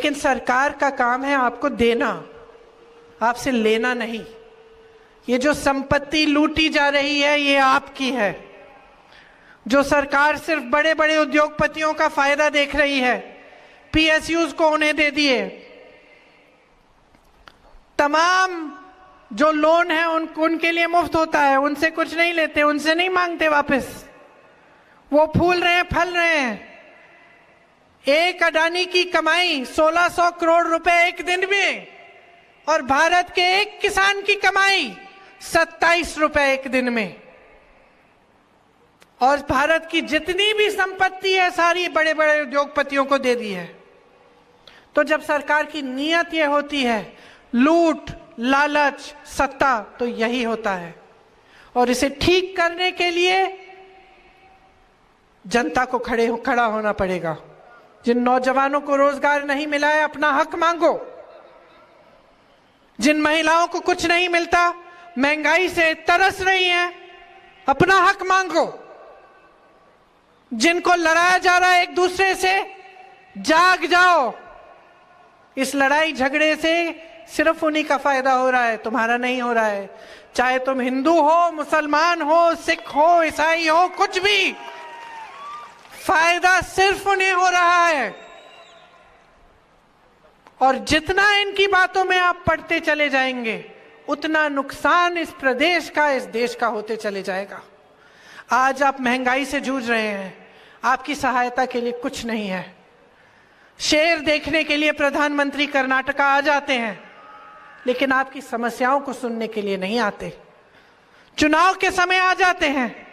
लेकिन सरकार का काम है आपको देना, आपसे लेना नहीं। ये जो संपत्ति लूटी जा रही है ये आपकी है। जो सरकार सिर्फ बड़े बड़े उद्योगपतियों का फायदा देख रही है, पीएसयूज को उन्हें दे दिए, तमाम जो लोन है उनके लिए मुफ्त होता है, उनसे कुछ नहीं लेते, उनसे नहीं मांगते वापस। वो फूल रहे हैं, फल रहे हैं। एक अडानी की कमाई 1600 करोड़ रुपए एक दिन में, और भारत के एक किसान की कमाई 27 रुपए एक दिन में। और भारत की जितनी भी संपत्ति है सारी बड़े बड़े उद्योगपतियों को दे दी है। तो जब सरकार की नीयत यह होती है लूट, लालच, सत्ता, तो यही होता है। और इसे ठीक करने के लिए जनता को खड़ा होना पड़ेगा। जिन नौजवानों को रोजगार नहीं मिला है, अपना हक मांगो। जिन महिलाओं को कुछ नहीं मिलता, महंगाई से तरस रही हैं, अपना हक मांगो। जिनको लड़ाया जा रहा है एक दूसरे से, जाग जाओ। इस लड़ाई झगड़े से सिर्फ उन्हीं का फायदा हो रहा है, तुम्हारा नहीं हो रहा है। चाहे तुम हिंदू हो, मुसलमान हो, सिख हो, ईसाई हो, कुछ भी, फायदा सिर्फ उन्हें हो रहा है। और जितना इनकी बातों में आप पढ़ते चले जाएंगे, उतना नुकसान इस प्रदेश का, इस देश का होते चले जाएगा। आज आप महंगाई से जूझ रहे हैं, आपकी सहायता के लिए कुछ नहीं है। शेर देखने के लिए प्रधानमंत्री कर्नाटका आ जाते हैं, लेकिन आपकी समस्याओं को सुनने के लिए नहीं आते। चुनाव के समय आ जाते हैं,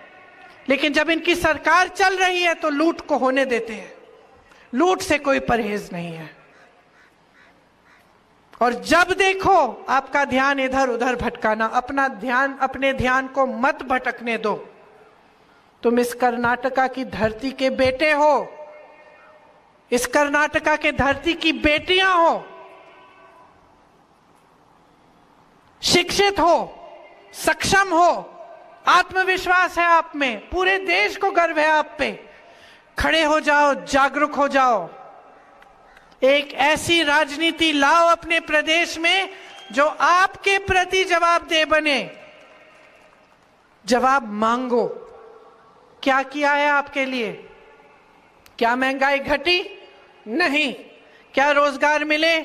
लेकिन जब इनकी सरकार चल रही है तो लूट को होने देते हैं। लूट से कोई परहेज नहीं है। और जब देखो आपका ध्यान इधर उधर भटकाना, अपने ध्यान को मत भटकने दो। तुम इस कर्नाटका की धरती के बेटे हो, इस कर्नाटका के धरती की बेटियां हो, शिक्षित हो, सक्षम हो, आत्मविश्वास है आप में, पूरे देश को गर्व है आप पे। खड़े हो जाओ, जागरूक हो जाओ। एक ऐसी राजनीति लाओ अपने प्रदेश में जो आपके प्रति जवाबदेह बने। जवाब मांगो। क्या किया है आपके लिए? क्या महंगाई घटी? नहीं। क्या रोजगार मिले?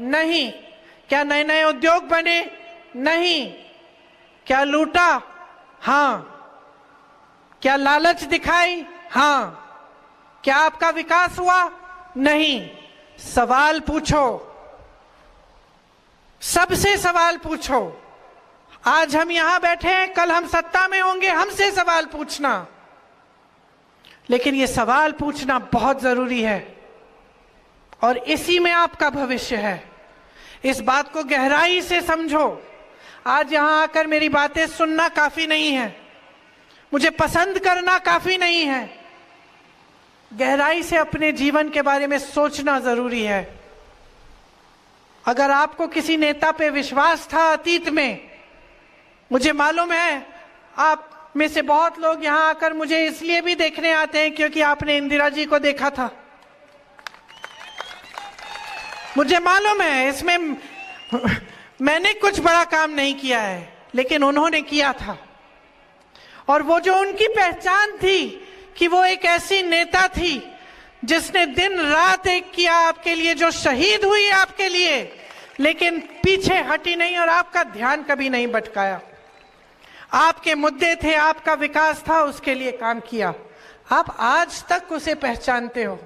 नहीं। क्या नए नए उद्योग बने? नहीं। क्या लूटा? हाँ। क्या लालच दिखाई? हाँ। क्या आपका विकास हुआ? नहीं। सवाल पूछो, सबसे सवाल पूछो। आज हम यहां बैठे हैं, कल हम सत्ता में होंगे, हमसे सवाल पूछना। लेकिन ये सवाल पूछना बहुत जरूरी है, और इसी में आपका भविष्य है। इस बात को गहराई से समझो। आज यहां आकर मेरी बातें सुनना काफी नहीं है, मुझे पसंद करना काफी नहीं है। गहराई से अपने जीवन के बारे में सोचना जरूरी है। अगर आपको किसी नेता पे विश्वास था अतीत में, मुझे मालूम है आप में से बहुत लोग यहां आकर मुझे इसलिए भी देखने आते हैं क्योंकि आपने इंदिरा जी को देखा था। मुझे मालूम है इसमें मैंने कुछ बड़ा काम नहीं किया है, लेकिन उन्होंने किया था। और वो जो उनकी पहचान थी कि वो एक ऐसी नेता थी जिसने दिन रात एक किया आपके लिए, जो शहीद हुई आपके लिए, लेकिन पीछे हटी नहीं और आपका ध्यान कभी नहीं भटकाया। आपके मुद्दे थे, आपका विकास था, उसके लिए काम किया। आप आज तक उसे पहचानते हो।